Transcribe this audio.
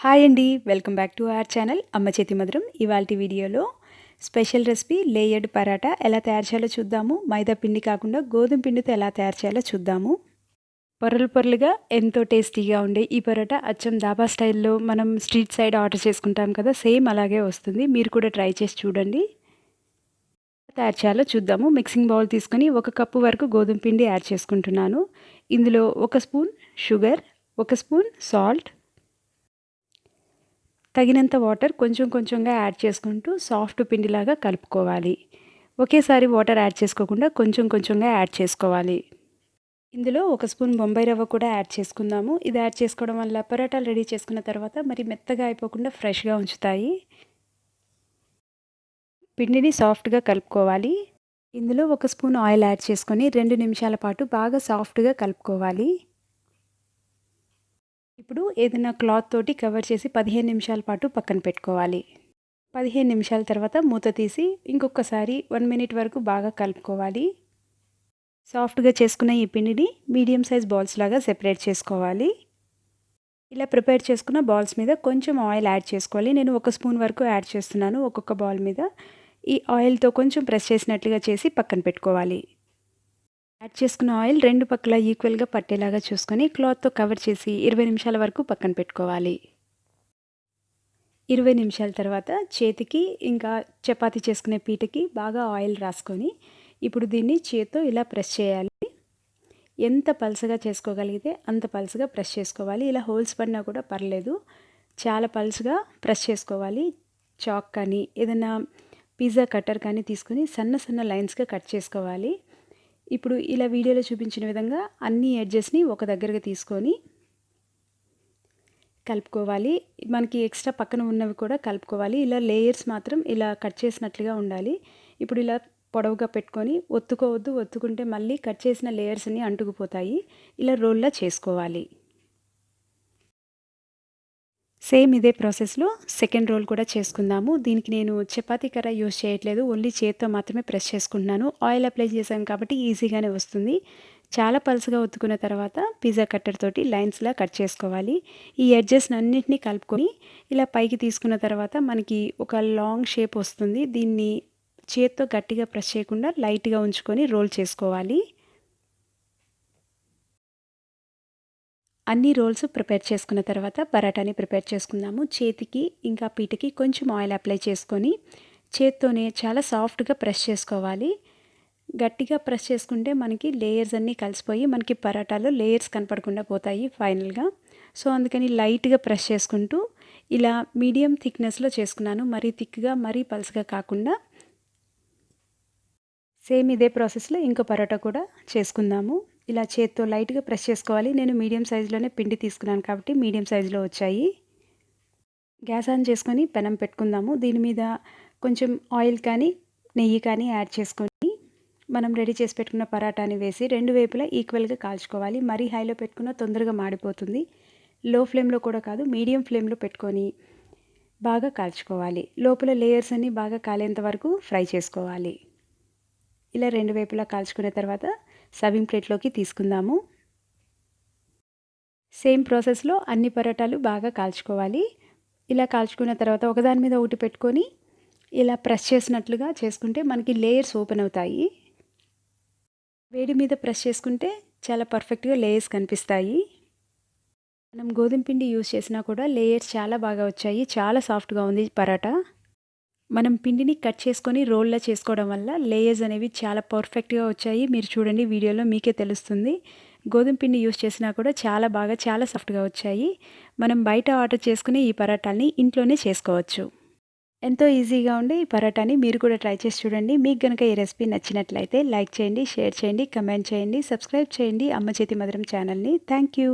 Hi అండి, welcome back to our channel అమ్మ చేతి మధురం. ఇవాల్టి వీడియోలో స్పెషల్ రెసిపీ లేయర్డ్ పరాటా ఎలా తయారు చేయాలో చూద్దాము. మైదా పిండి కాకుండా గోధుమ పిండితో ఎలా తయారు చేయాలో చూద్దాము. పొరలు పొరలుగా ఎంతో టేస్టీగా ఉండే ఈ పరోటా అచ్చం దాబా స్టైల్లో మనం స్ట్రీట్ సైడ్ ఆర్డర్ చేసుకుంటాం కదా, సేమ్ అలాగే వస్తుంది. మీరు కూడా ట్రై చేసి చూడండి. తయారు చేయాలో చూద్దాము. మిక్సింగ్ బౌల్ తీసుకొని 1 కప్పు వరకు గోధుమ పిండి యాడ్ చేసుకుంటున్నాను. ఇందులో 1 స్పూన్ షుగర్, 1 స్పూన్ సాల్ట్, తగినంత వాటర్ కొంచెం కొంచెంగా యాడ్ చేసుకుంటూ సాఫ్ట్ పిండిలాగా కలుపుకోవాలి. ఒకేసారి వాటర్ యాడ్ చేసుకోకుండా కొంచెం కొంచెంగా యాడ్ చేసుకోవాలి. ఇందులో 1 స్పూన్ బొంబాయి రవ్వ కూడా యాడ్ చేసుకుందాము. ఇది యాడ్ చేసుకోవడం వల్ల పరోటాలు రెడీ చేసుకున్న తర్వాత మరి మెత్తగా అయిపోకుండా ఫ్రెష్గా ఉంచుతాయి. పిండిని సాఫ్ట్గా కలుపుకోవాలి. ఇందులో 1 స్పూన్ ఆయిల్ యాడ్ చేసుకొని 2 నిమిషాల పాటు బాగా సాఫ్ట్గా కలుపుకోవాలి. ఇప్పుడు ఏదైనా క్లాత్ తోటి కవర్ చేసి 15 నిమిషాల పాటు పక్కన పెట్టుకోవాలి. 15 నిమిషాల తర్వాత మూత తీసి ఇంకొకసారి 1 మినిట్ వరకు బాగా కలుపుకోవాలి. సాఫ్ట్గా చేసుకున్న ఈ పిండిని మీడియం సైజ్ బాల్స్ లాగా సెపరేట్ చేసుకోవాలి. ఇలా ప్రిపేర్ చేసుకున్న బాల్స్ మీద కొంచెం ఆయిల్ యాడ్ చేసుకోవాలి. నేను 1 స్పూన్ వరకు యాడ్ చేస్తున్నాను. ఒక్కొక్క బాల్ మీద ఈ ఆయిల్తో కొంచెం ప్రెస్ చేసినట్లుగా చేసి పక్కన పెట్టుకోవాలి. యాడ్ చేసుకున్న ఆయిల్ 2 పక్కల ఈక్వల్గా పట్టేలాగా చూసుకొని క్లాత్తో కవర్ చేసి 20 నిమిషాల వరకు పక్కన పెట్టుకోవాలి. 20 నిమిషాల తర్వాత చేతికి ఇంకా చపాతీ చేసుకునే పీటకి బాగా ఆయిల్ రాసుకొని ఇప్పుడు దీన్ని చేత్తో ఇలా ప్రెస్ చేయాలి. ఎంత పల్చగా చేసుకోగలిగితే అంత పల్చగా ప్రెస్ చేసుకోవాలి. ఇలా హోల్స్ పడినా కూడా పర్లేదు, చాలా పల్చగా ప్రెస్ చేసుకోవాలి. చాక్ కానీ ఏదైనా పిజ్జా కట్టర్ కానీ తీసుకొని సన్న సన్న లైన్స్గా కట్ చేసుకోవాలి. ఇప్పుడు ఇలా వీడియోలో చూపించిన విధంగా అన్ని ఎడ్జెస్ని ఒక దగ్గరగా తీసుకొని కలుపుకోవాలి. మనకి ఎక్స్ట్రా పక్కన ఉన్నవి కూడా కలుపుకోవాలి. ఇలా లేయర్స్ మాత్రం ఇలా కట్ చేసినట్లుగా ఉండాలి. ఇప్పుడు ఇలా పొడవుగా పెట్టుకొని ఒత్తుకోవద్దు, ఒత్తుకుంటే మళ్ళీ కట్ చేసిన లేయర్స్ అన్నీ అంటుకుపోతాయి. ఇలా రోల్లా చేసుకోవాలి. సేమ్ ఇదే ప్రాసెస్లో సెకండ్ రోల్ కూడా చేసుకుందాము. దీనికి నేను చపాతీ కర్ర యూజ్ చేయట్లేదు, ఓన్లీ చేత్తో మాత్రమే ప్రెస్ చేసుకుంటున్నాను. ఆయిల్ అప్లై చేశాను కాబట్టి ఈజీగానే వస్తుంది. చాలా పలుచగా ఒత్తుకున్న తర్వాత పిజ్జా కట్టర్ తోటి లైన్స్లా కట్ చేసుకోవాలి. ఈ ఎడ్జెస్ అన్నింటినీ కలుపుకొని ఇలా పైకి తీసుకున్న తర్వాత మనకి ఒక లాంగ్ షేప్ వస్తుంది. దీన్ని చేత్తో గట్టిగా ప్రెస్ చేయకుండా లైట్గా ఉంచుకొని రోల్ చేసుకోవాలి. అన్ని రోల్స్ ప్రిపేర్ చేసుకున్న తర్వాత పరాటాని ప్రిపేర్ చేసుకుందాము. చేతికి ఇంకా పీటకి కొంచెం ఆయిల్ అప్లై చేసుకొని చేత్తోనే చాలా సాఫ్ట్గా ప్రెస్ చేసుకోవాలి. గట్టిగా ప్రెస్ చేసుకుంటే మనకి లేయర్స్ అన్నీ కలిసిపోయి మనకి పరాటాలో లేయర్స్ కనపడకుండా పోతాయి ఫైనల్గా. సో అందుకని లైట్గా ప్రెస్ చేసుకుంటూ ఇలా మీడియం థిక్నెస్లో చేసుకున్నాను. మరీ థిక్గా మరీ పల్చగా కాకుండా. సేమ్ ఇదే ప్రాసెస్లో ఇంకో పరోటా కూడా చేసుకుందాము. ఇలా చేత్తో లైట్గా ప్రెస్ చేసుకోవాలి. నేను మీడియం సైజులోనే పిండి తీసుకున్నాను కాబట్టి మీడియం సైజులో వచ్చాయి. గ్యాస్ ఆన్ చేసుకొని పెనం పెట్టుకుందాము. దీని మీద కొంచెం ఆయిల్ కానీ నెయ్యి కానీ యాడ్ చేసుకొని మనం రెడీ చేసి పెట్టుకున్న పరాటాని వేసి 2 వైపులా ఈక్వల్గా కాల్చుకోవాలి. మరీ హైలో పెట్టుకున్న తొందరగా మాడిపోతుంది. లో ఫ్లేమ్లో కూడా కాదు, మీడియం ఫ్లేమ్లో పెట్టుకొని బాగా కాల్చుకోవాలి. లోపల లేయర్స్ అన్నీ బాగా కాలేంత వరకు ఫ్రై చేసుకోవాలి. ఇలా 2 వైపులా కాల్చుకున్న తర్వాత సర్వింగ్ ప్లేట్లోకి తీసుకుందాము. సేమ్ ప్రాసెస్లో అన్ని పరోటాలు బాగా కాల్చుకోవాలి. ఇలా కాల్చుకున్న తర్వాత ఒకదాని మీద ఒకటి పెట్టుకొని ఇలా ప్రెస్ చేసినట్లుగా చేసుకుంటే మనకి లేయర్స్ ఓపెన్ అవుతాయి. వేడి మీద ప్రెస్ చేసుకుంటే చాలా పర్ఫెక్ట్గా లేయర్స్ కనిపిస్తాయి. మనం గోధుమ పిండి యూజ్ చేసినా కూడా లేయర్స్ చాలా బాగా వచ్చాయి. చాలా సాఫ్ట్గా ఉంది పరోటా. మనం పిండిని కట్ చేసుకొని రోల్లా చేసుకోవడం వల్ల లేయర్స్ అనేవి చాలా పర్ఫెక్ట్గా వచ్చాయి. మీరు చూడండి, వీడియోలో మీకే తెలుస్తుంది. గోధుమ పిండి యూస్ చేసినా కూడా చాలా బాగా చాలా సాఫ్ట్గా వచ్చాయి. మనం బయట ఆర్డర్ చేసుకుని ఈ పరోటాని ఇంట్లోనే చేసుకోవచ్చు. ఎంతో ఈజీగా ఉండే ఈ పరోటాని మీరు కూడా ట్రై చేసి చూడండి. మీకు కనుక ఈ రెసిపీ నచ్చినట్లయితే లైక్ చేయండి, షేర్ చేయండి, కమెంట్ చేయండి, సబ్స్క్రైబ్ చేయండి అమ్మ చేతి మధురం ఛానల్ని. Thank you.